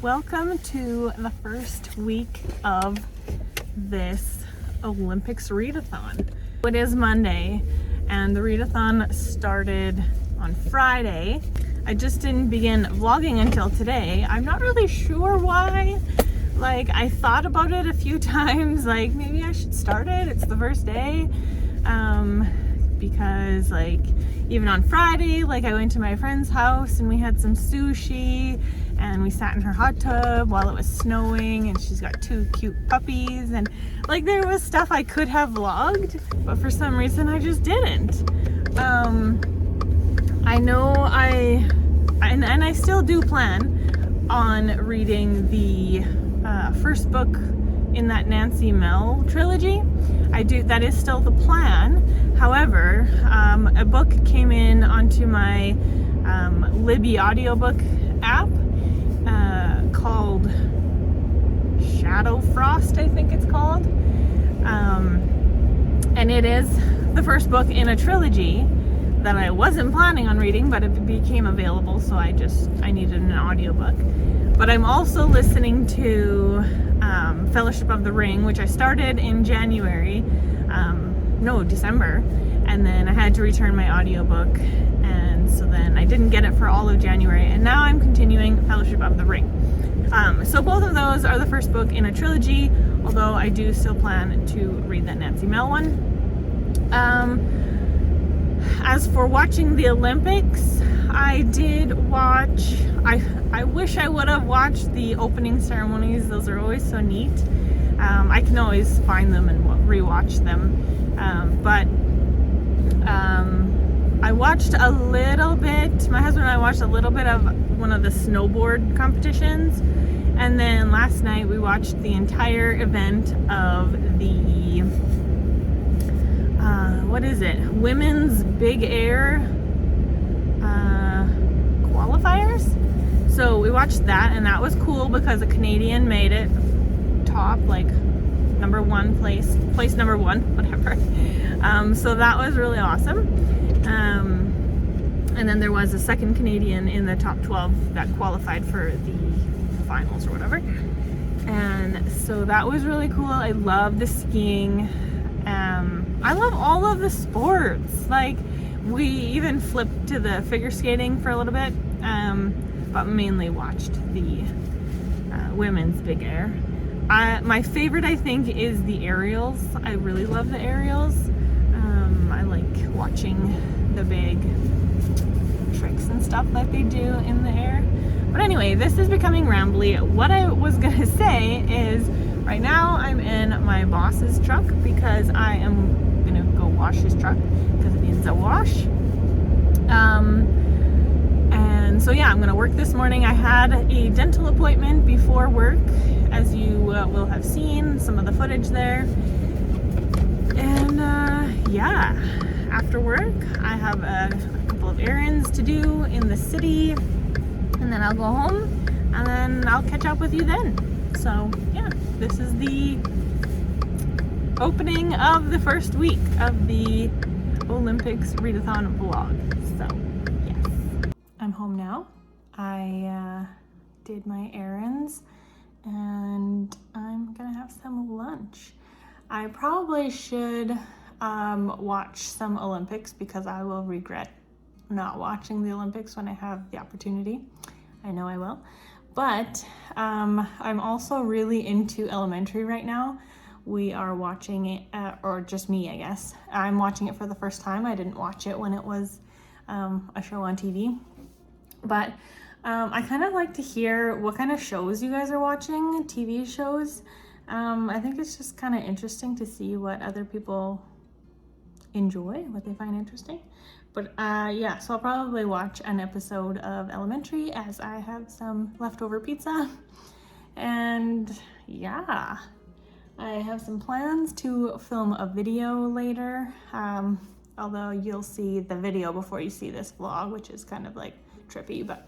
Welcome to the first week of this Olympics readathon. It is Monday and the readathon started on Friday. I just didn't begin vlogging until today. I'm not really sure why. I thought about it a few times, maybe I should start it. It's the first day. Because even on Friday, I went to my friend's house and we had some sushi and we sat in her hot tub while it was snowing, and she's got 2 cute puppies, and there was stuff I could have vlogged, but for some reason I just didn't. I know and I still do plan on reading the first book in that Nancy Mel trilogy. That is still the plan. However, a book came in onto my Libby audiobook app called Shadow Frost, I think it's called. And it is the first book in a trilogy that I wasn't planning on reading, but it became available, so I needed an audiobook. But I'm also listening to Fellowship of the Ring, which I started in December, and then I had to return my audiobook, and so then I didn't get it for all of January, and now I'm continuing Fellowship of the Ring. So both of those are the first book in a trilogy, although I do still plan to read that Nancy Mel one. As for watching the Olympics, I did watch, I wish I would have watched the opening ceremonies. Those are always so neat. I can always find them and rewatch them. But I watched a little bit, my husband and I watched a little bit of one of the snowboard competitions. And then last night we watched the entire event of the, women's big air qualifiers. So we watched that, and that was cool because a Canadian made it top, number one place number one, whatever. So that was really awesome. And then there was a second Canadian in the top 12 that qualified for the finals or whatever. And so that was really cool. I love the skiing. I love all of the sports. We even flipped to the figure skating for a little bit, but mainly watched the women's big air. My favorite, I think, is the aerials. I really love the aerials. I like watching the big tricks and stuff that they do in the air. But anyway, this is becoming rambly. What I was gonna say is, right now I'm in my boss's truck because I am gonna go wash his truck because it needs a wash. And so yeah, I'm gonna work this morning. I had a dental appointment before work, as you will have seen some of the footage there. And yeah, after work I have a couple of errands to do in the city, and then I'll go home, and then I'll catch up with you then. So yeah, this is the opening of the first week of the Olympics readathon vlog. So yes, I'm home now. I did my errands and I'm gonna have some lunch. I probably should watch some Olympics because I will regret not watching the Olympics when I have the opportunity. I know I will. But I'm also really into Elementary right now. We are watching it, or just me, I guess. I'm watching it for the first time. I didn't watch it when it was a show on TV. But I kind of like to hear what kind of shows you guys are watching, TV shows. I think it's just kind of interesting to see what other people enjoy, what they find interesting. But yeah, so I'll probably watch an episode of Elementary as I have some leftover pizza. And yeah, I have some plans to film a video later. Although you'll see the video before you see this vlog, which is kind of trippy, but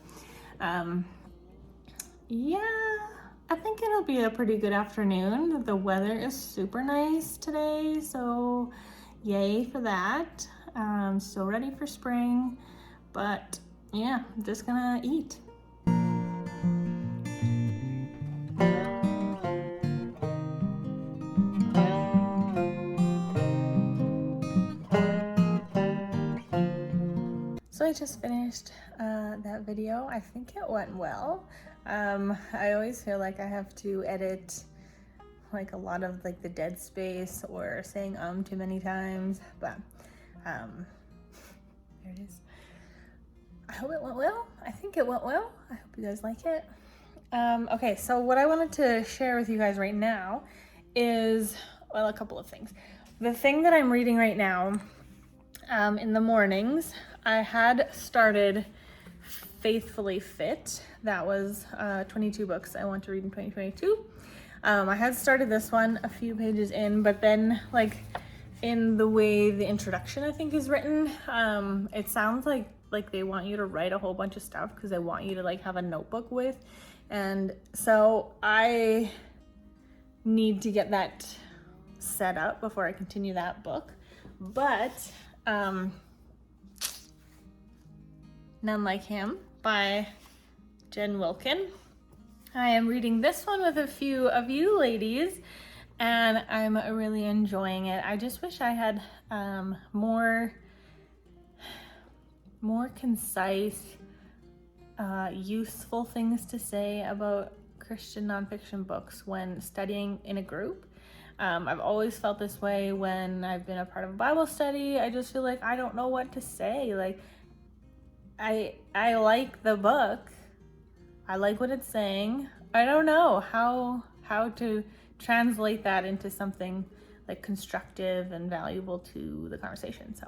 yeah, I think it'll be a pretty good afternoon. The weather is super nice today, so yay for that. So ready for spring, but yeah, I'm just gonna eat. So I just finished that video. I think it went well. I always feel like I have to edit like a lot of like the dead space or saying too many times, but there it is. I hope it went well. I think it went well. I hope you guys like it. Okay, so what I wanted to share with you guys right now is, well, a couple of things. The thing that I'm reading right now, in the mornings, I had started Faithfully Fit. That was 22 books I want to read in 2022. I had started this one a few pages in, but then like in the way the introduction I think is written, it sounds like they want you to write a whole bunch of stuff because they want you to like have a notebook with. And so I need to get that set up before I continue that book. But None Like Him by Jen Wilkin. I am reading this one with a few of you ladies, and I'm really enjoying it. I just wish I had more concise, useful things to say about Christian nonfiction books when studying in a group. I've always felt this way when I've been a part of a Bible study. I just feel like I don't know what to say. Like, I like the book. I like what it's saying. I don't know how to translate that into something like constructive and valuable to the conversation. So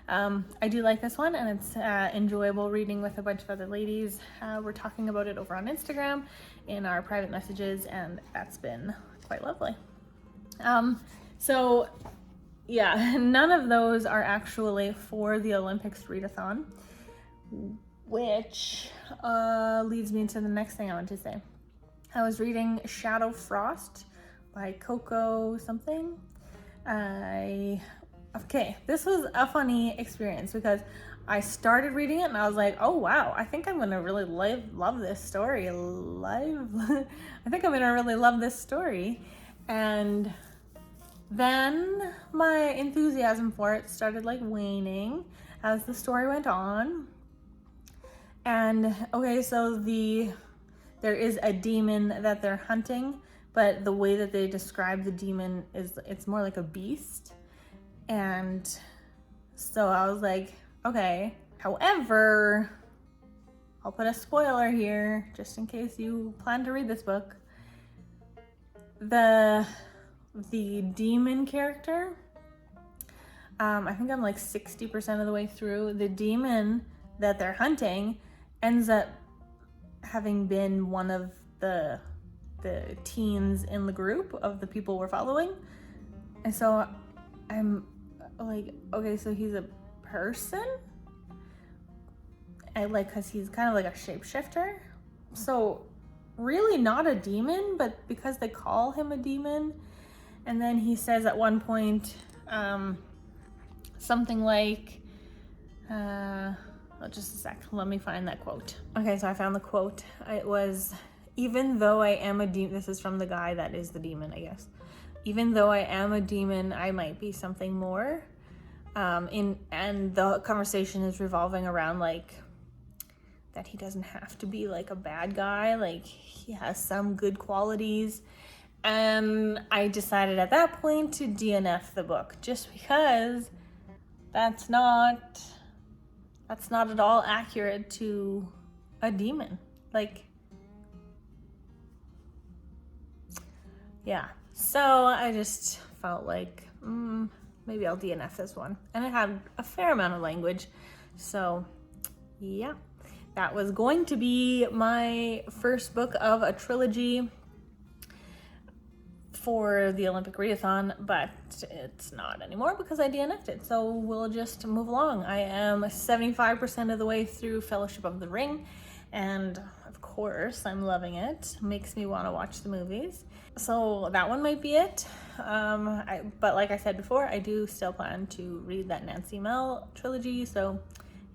I do like this one, and it's enjoyable reading with a bunch of other ladies. We're talking about it over on Instagram in our private messages, and that's been quite lovely. So yeah, none of those are actually for the Olympics Readathon, which leads me to the next thing I want to say. I was reading Shadow Frost by Coco something. Okay, this was a funny experience because I started reading it and I was like, oh wow, I think I'm gonna really love this story. I think I'm gonna really love this story. And then my enthusiasm for it started like waning as the story went on. And okay, so there is a demon that they're hunting, but the way that they describe the demon is it's more like a beast. And so I was like, okay. However, I'll put a spoiler here just in case you plan to read this book. The demon character, I think I'm like 60% of the way through. The demon that they're hunting ends up having been one of the teens in the group of the people we're following. And so I'm like, okay, so he's a person? Because he's kind of like a shapeshifter. So really not a demon, but because they call him a demon. And then he says at one point something like, just a sec, let me find that quote. Okay, so I found the quote. It was, even though I am a demon, this is from the guy that is the demon, I guess. Even though I am a demon, I might be something more. And the conversation is revolving around like that he doesn't have to be like a bad guy, like he has some good qualities. And I decided at that point to DNF the book just because that's not at all accurate to a demon. Like, yeah. So I just felt like maybe I'll DNF this one. And it had a fair amount of language. So yeah, that was going to be my first book of a trilogy for the Olympic Readathon, but it's not anymore because I DNF'd it. So we'll just move along. I am 75% of the way through Fellowship of the Ring, and of course I'm loving it. Makes me want to watch the movies. So that one might be it. But like I said before, I do still plan to read that Nancy Mel trilogy. So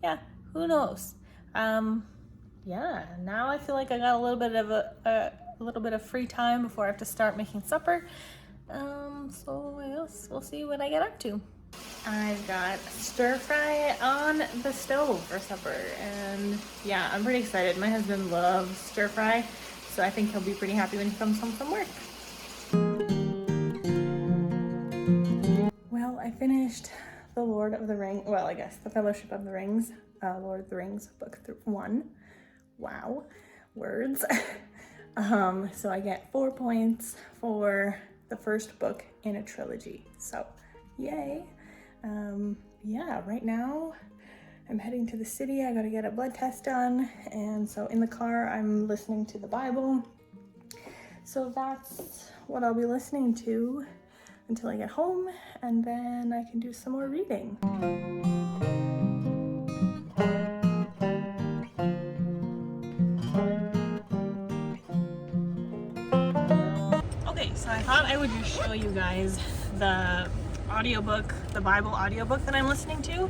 yeah, who knows? Yeah, now I feel like I got a little bit of free time before I have to start making supper. So yes, we'll see what I get up to. I've got stir fry on the stove for supper, and yeah, I'm pretty excited. My husband loves stir fry, so I think he'll be pretty happy when he comes home from work. Well, I finished the Lord of the Rings, well, I guess the Fellowship of the Rings, Lord of the Rings, book 1. Wow, words. So I get 4 points for the first book in a trilogy, so yay. Yeah, right now I'm heading to the city. I gotta get a blood test done, and so in the car I'm listening to the Bible. So that's what I'll be listening to until I get home, and then I can do some more reading. Okay, so I thought I would just show you guys the audiobook, the Bible audiobook that I'm listening to.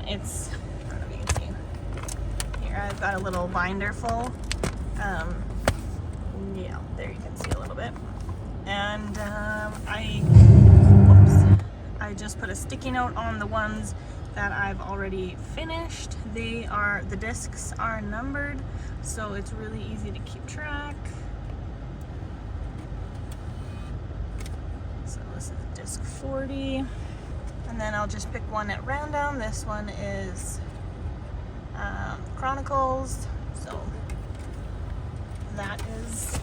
It's, I don't know if you can see. Here, I've got a little binder full. Yeah, there you can see a little bit. And I just put a sticky note on the ones that I've already finished. The discs are numbered, so it's really easy to keep track. So this is disc 40, and then I'll just pick one at random. This one is Chronicles, so that is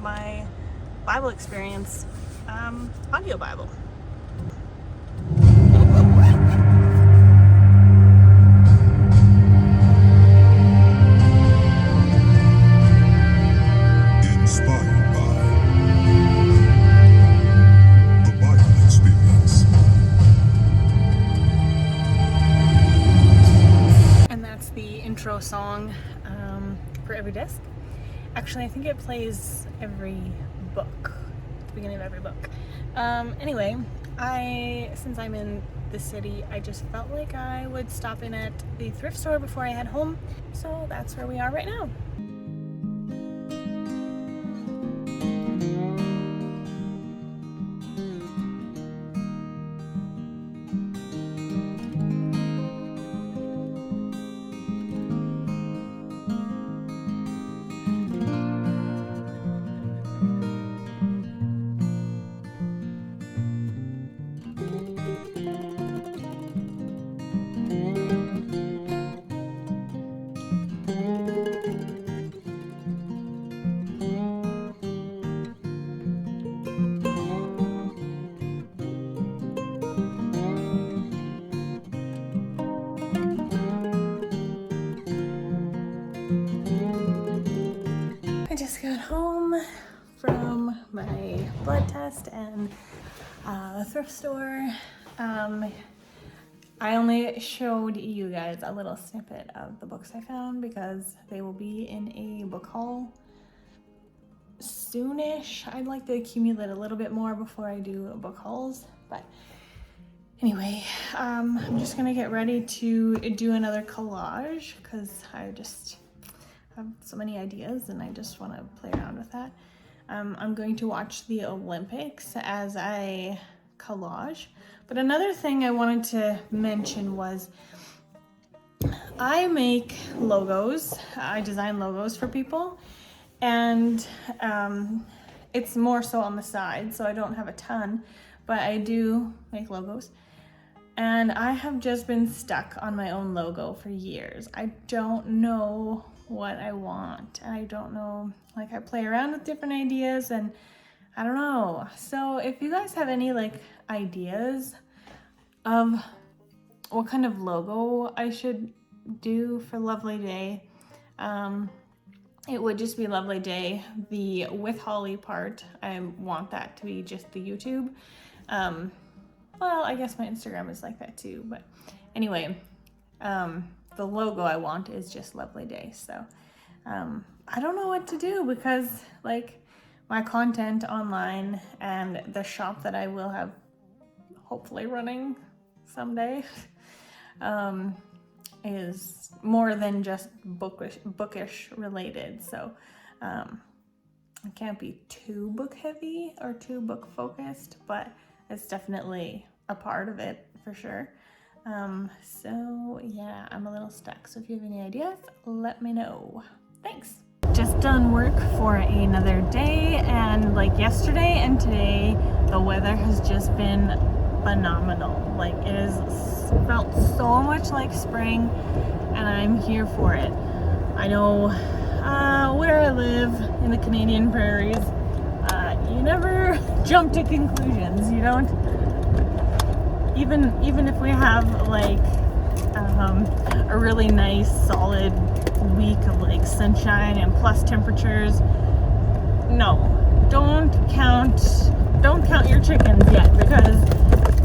my Bible experience, audio Bible. Inspired by the Bible experience. And that's the intro song for every disc. Actually, I think it plays every book, at the beginning of every book. Anyway, since I'm in the city, I just felt like I would stop in at the thrift store before I head home. So that's where we are right now. I just got home from my blood test and the thrift store. I only showed you guys a little snippet of the books I found because they will be in a book haul soonish. I'd like to accumulate a little bit more before I do book hauls, but anyway, I'm just gonna get ready to do another collage because I just have so many ideas and I just want to play around with that. I'm going to watch the Olympics as I collage. But another thing I wanted to mention was I make logos. I design logos for people, and it's more so on the side, so I don't have a ton, but I do make logos. And I have just been stuck on my own logo for years. I don't know what I want. I don't know, like I play around with different ideas and I don't know. So if you guys have any like ideas of what kind of logo I should do for Lovely Day, it would just be Lovely Day. The with Holly part, I want that to be just the YouTube. Well, I guess my Instagram is like that too, but anyway, the logo I want is just Lovely Day. So I don't know what to do because like my content online and the shop that I will have hopefully running someday is more than just bookish related. So I can't be too book heavy or too book focused, but it's definitely a part of it for sure. So yeah, I'm a little stuck. So if you have any ideas, let me know. Thanks. Just done work for another day, and like yesterday and today, the weather has just been phenomenal. Like it has felt so much like spring, and I'm here for it. I know where I live in the Canadian prairies, you never jump to conclusions. You don't, even if we have like a really nice solid week of like sunshine and plus temperatures, no, don't count your chickens yet, because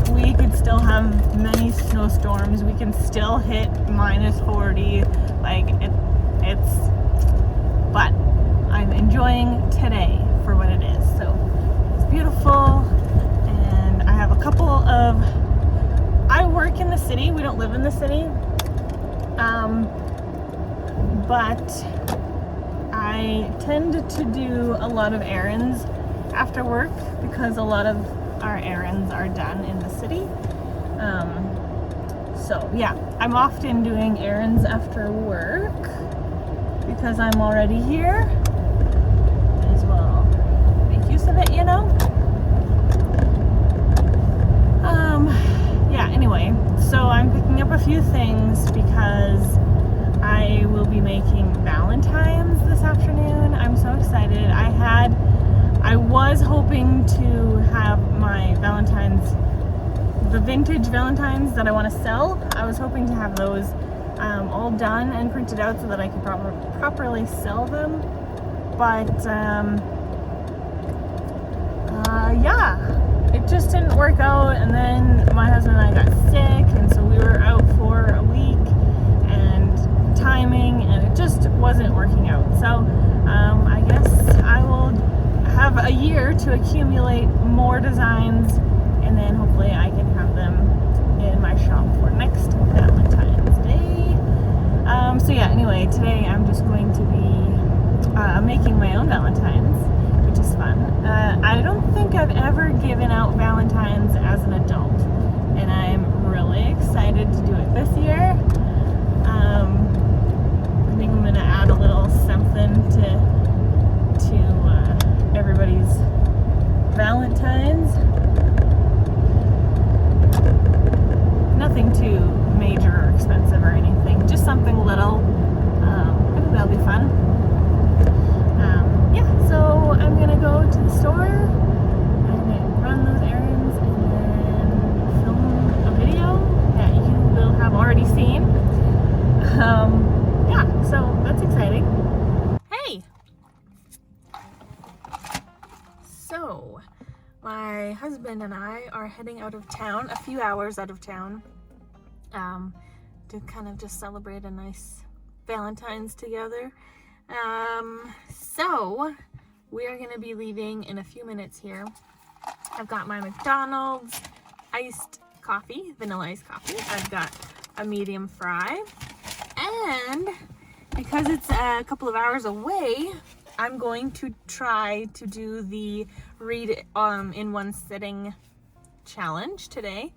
we could still have many snowstorms. We can still hit -40. Like it's but I'm enjoying today for what it is. So it's beautiful, and I have a couple of, I work in the city, we don't live in the city, but I tend to do a lot of errands after work because a lot of our errands are done in the city. So yeah, I'm often doing errands after work because I'm already here. Might as well make use of it, you know? Yeah, anyway, so I'm picking up a few things because I will be making Valentine's this afternoon. I'm so excited. I was hoping to have my Valentine's, the vintage Valentines that I want to sell. I was hoping to have those all done and printed out so that I could properly sell them. But yeah, it just didn't work out, and then my husband and I got sick, and so we were out for a week, and timing, and it just wasn't working out. So I guess I will have a year to accumulate more designs, and then hopefully I can have them in my shop for next Valentine's Day. So yeah, anyway, today I'm just going to be making my own Valentines, which is fun. I don't think I've ever given out Valentines as an adult, and I'm really excited to do it this year. I think I'm gonna add a little something to everybody's Valentines. Nothing too major or expensive or anything, just something little. I think that'll be fun. Yeah, so I'm gonna go to the store and run those errands and then film a video that you will have already seen. Yeah, so that's exciting. Hey! So, my husband and I are heading out of town, a few hours out of town, to kind of just celebrate a nice Valentine's together. So we are going to be leaving in a few minutes here. I've got my McDonald's iced coffee, vanilla iced coffee. I've got a medium fry, and because it's a couple of hours away, I'm going to try to do the read in one sitting challenge today.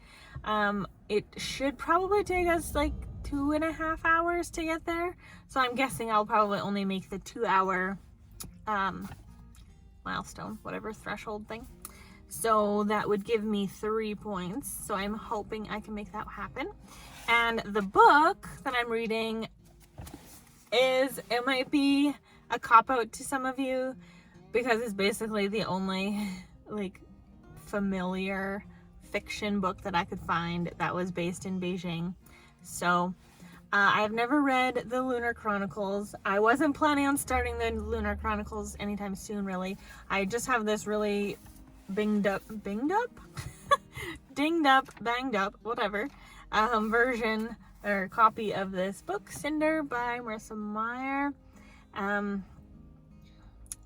It should probably take us like 2.5 hours to get there, so I'm guessing I'll probably only make the 2-hour milestone, whatever threshold thing. So that would give me 3 points. So I'm hoping I can make that happen. And the book that I'm reading it might be a cop-out to some of you, because it's basically the only like familiar fiction book that I could find that was based in Beijing. So I've never read the Lunar Chronicles. I wasn't planning on starting the Lunar Chronicles anytime soon, really. I just have this really banged up whatever version or copy of this book, Cinder by Marissa Meyer.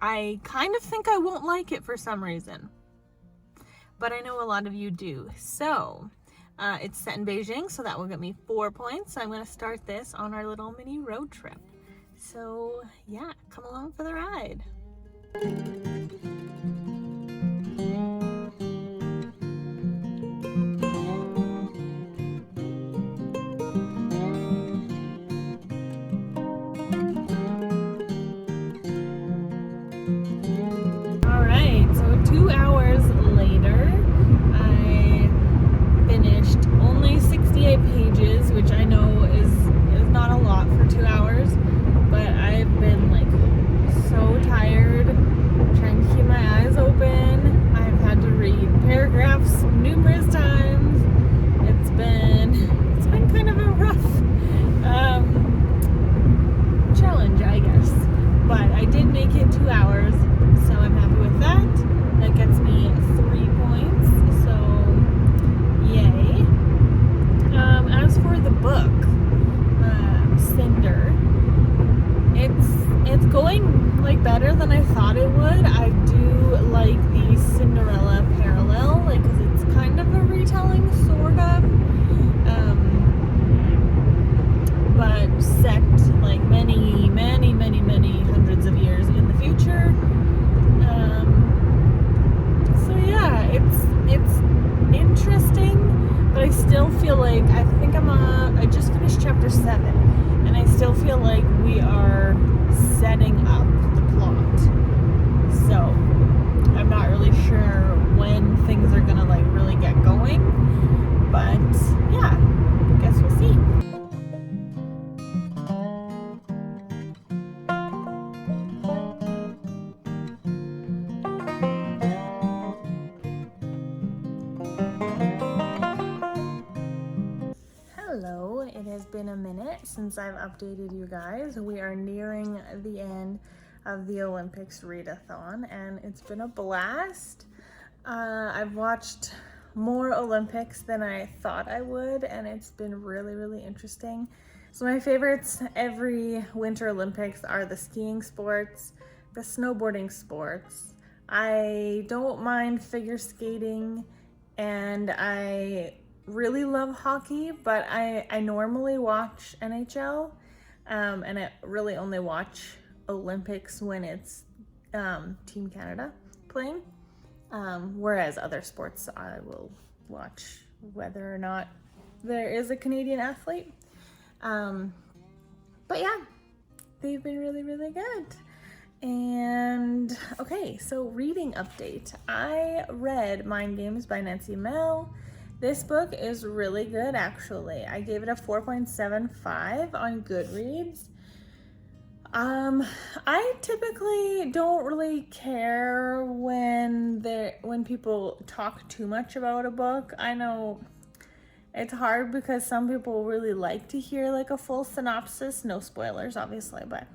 I kind of think I won't like it for some reason, but I know a lot of you do. So it's set in Beijing, so that will get me 4 points. So I'm going to start this on our little mini road trip. So yeah, come along for the ride. rough challenge, I guess. But I did make it 2 hours, so I'm happy with that. That gets me 3 points, so yay. As for the book, Cinder, it's going like better than I thought it would. I do like the Cinderella parallel, like, 'cause it's kind of a retelling, sort of, but set like many, many, many, many hundreds of years in the future. So yeah, it's interesting, but I still feel like I just finished chapter 7, and I still feel like we are setting up the plot. So I'm not really sure when things are gonna like really get going, but yeah, guess we'll see. Hello, it has been a minute since I've updated you guys. We are nearing the end of the Olympics Readathon, and it's been a blast. I've watched more Olympics than I thought I would, and it's been really, really interesting. So my favorites every Winter Olympics are the skiing sports, the snowboarding sports. I don't mind figure skating, and I really love hockey, but I normally watch NHL, and I really only watch Olympics when it's Team Canada playing, whereas other sports I will watch whether or not there is a Canadian athlete. But yeah, they've been really, really good. And okay, so reading update. I read Mind Games by Nancy Mel. This book is really good, actually. I gave it a 4.75 on Goodreads. I typically don't really care when people talk too much about a book. I know it's hard because some people really like to hear like a full synopsis, no spoilers, obviously, but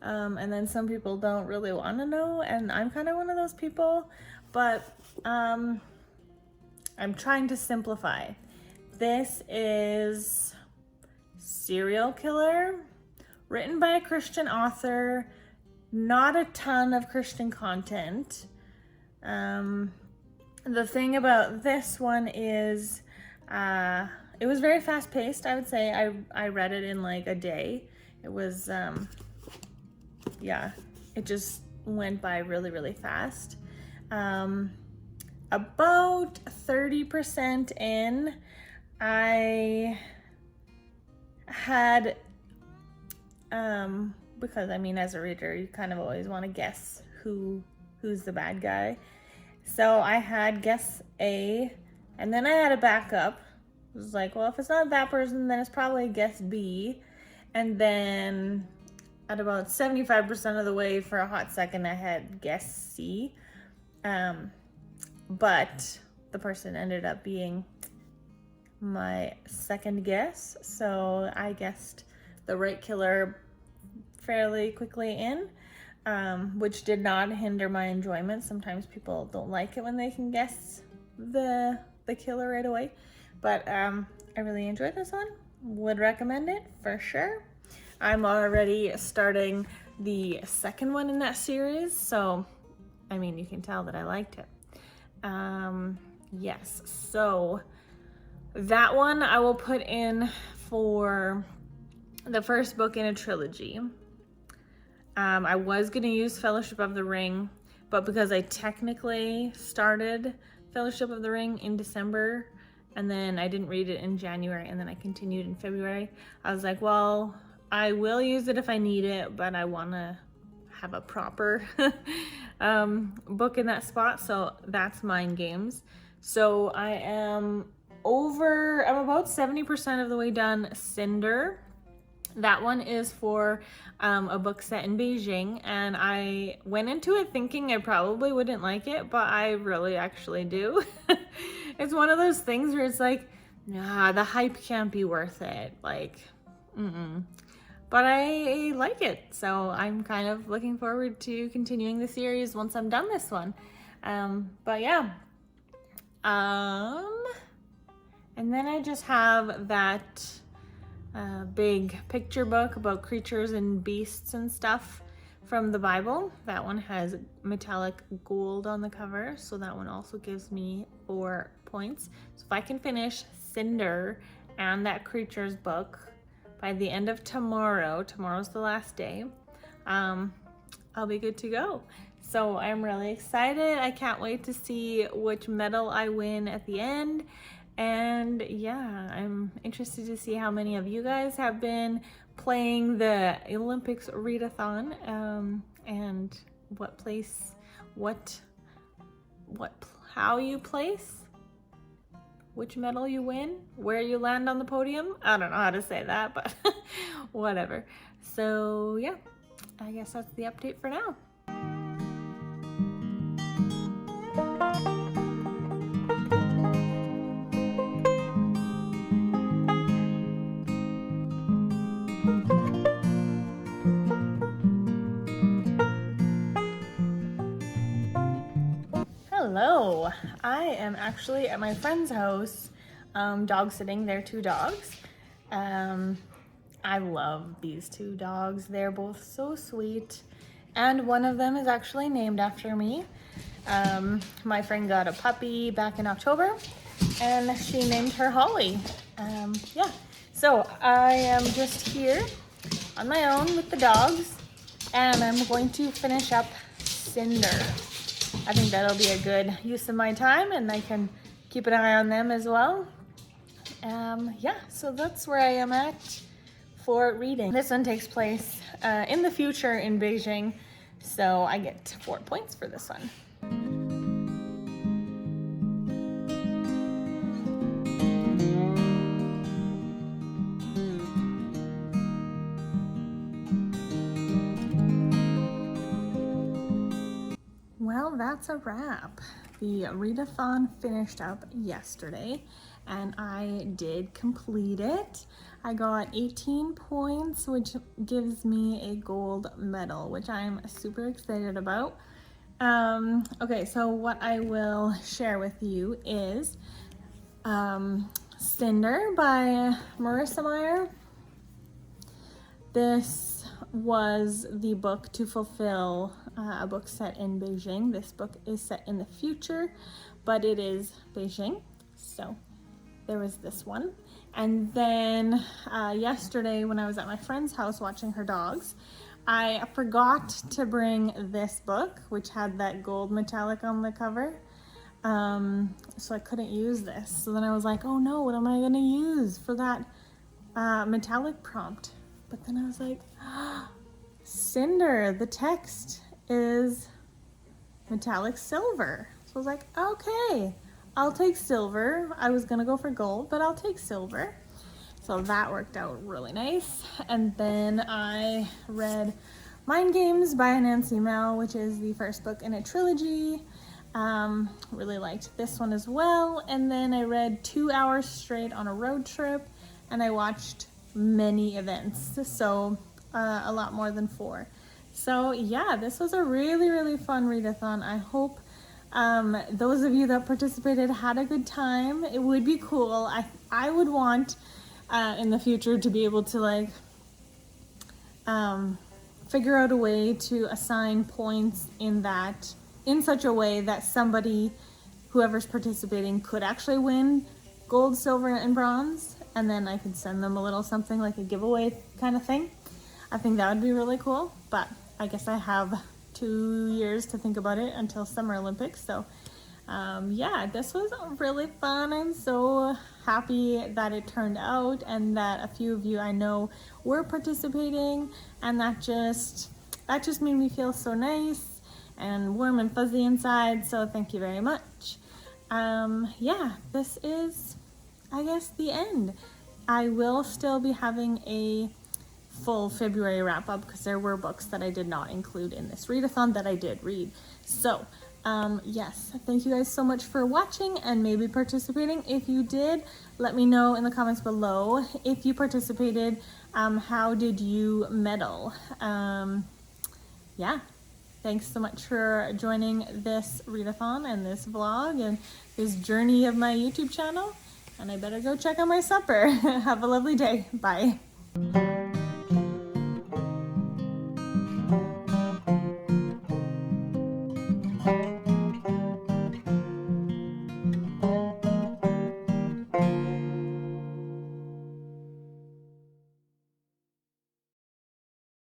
and then some people don't really want to know, and I'm kind of one of those people, but I'm trying to simplify. This is serial killer, written by a Christian author, not a ton of Christian content. The thing about this one is it was very fast paced, I would say. I read it in like a day. It was, yeah, it just went by really, really fast. About 30% in, I had, because I mean, as a reader, you kind of always want to guess who's the bad guy. So I had guess A, and then I had a backup. It was like, well, if it's not that person, then it's probably guess B. And then at about 75% of the way, for a hot second, I had guess C. But the person ended up being my second guess, so I guessed the right killer fairly quickly in, which did not hinder my enjoyment. Sometimes people don't like it when they can guess the killer right away, but I really enjoyed this one. Would recommend it for sure. I'm already starting the second one in that series, so I mean, you can tell that I liked it. Yes, so that one I will put in for the first book in a trilogy. I was going to use Fellowship of the Ring, but because I technically started Fellowship of the Ring in December, and then I didn't read it in January, and then I continued in February, I was like, well, I will use it if I need it, but I want to have a proper book in that spot, so that's Mind Games. So I'm about 70% of the way done Cinder. That one is for a book set in Beijing, and I went into it thinking I probably wouldn't like it, but I really actually do. It's one of those things where it's like, nah, the hype can't be worth it. Like, mm-mm. But I like it, so I'm kind of looking forward to continuing the series once I'm done this one. But yeah. And then I just have that big picture book about creatures and beasts and stuff from the Bible. That one has metallic gold on the cover, so that one also gives me 4 points. So if I can finish Cinder and that creatures book by the end of tomorrow's the last day, I'll be good to go. So I'm really excited. I can't wait to see which medal I win at the end. And yeah, I'm interested to see how many of you guys have been playing the Olympics Readathon, and what place, how you place, which medal you win, where you land on the podium. I don't know how to say that, but whatever. So yeah, I guess that's the update for now. Hello, I am actually at my friend's house, dog sitting their 2 dogs. I love these 2 dogs. They're both so sweet, and one of them is actually named after me. My friend got a puppy back in October, and she named her Holly. Yeah, so I am just here on my own with the dogs, and I'm going to finish up Cinder. I think that'll be a good use of my time, and I can keep an eye on them as well. Yeah, so that's where I am at for reading. This one takes place in the future in Beijing, so I get 4 points for this one. Well, that's a wrap. The readathon finished up yesterday, and I did complete it. I got 18 points, which gives me a gold medal, which I'm super excited about. Okay, so what I will share with you is Cinder by Marissa Meyer. This was the book to fulfill a book set in Beijing. This book is set in the future, but it is Beijing. So there was this one. And then yesterday when I was at my friend's house watching her dogs, I forgot to bring this book, which had that gold metallic on the cover. So I couldn't use this. So then I was like, oh no, what am I gonna use for that metallic prompt? But then I was like, Cinder, the text is metallic silver. So I was like, okay, I'll take silver. I was gonna go for gold, but I'll take silver. So that worked out really nice. And then I read Mind Games by Nancy Mel, which is the first book in a trilogy. Really liked this one as well. And then I read 2 hours straight on a road trip, and I watched many events, so a lot more than 4. So yeah, this was a really fun readathon. I hope those of you that participated had a good time. It would be cool. I would want in the future to be able to like figure out a way to assign points in such a way that whoever's participating could actually win gold, silver, and bronze, and then I could send them a little something like a giveaway kind of thing. I think that would be really cool, but I guess I have 2 years to think about it until Summer Olympics. So yeah, this was really fun. I'm so happy that it turned out and that a few of you I know were participating, and that just made me feel so nice and warm and fuzzy inside. So thank you very much. Yeah, this is, I guess, the end. I will still be having a full February wrap up because there were books that I did not include in this readathon that I did read. So Yes, thank you guys so much for watching and maybe participating. If you did, let me know in the comments below. If you participated, how did you medal? Yeah, thanks so much for joining this readathon and this vlog and this journey of my YouTube channel. And I better go check on my supper. Have a lovely day. Bye.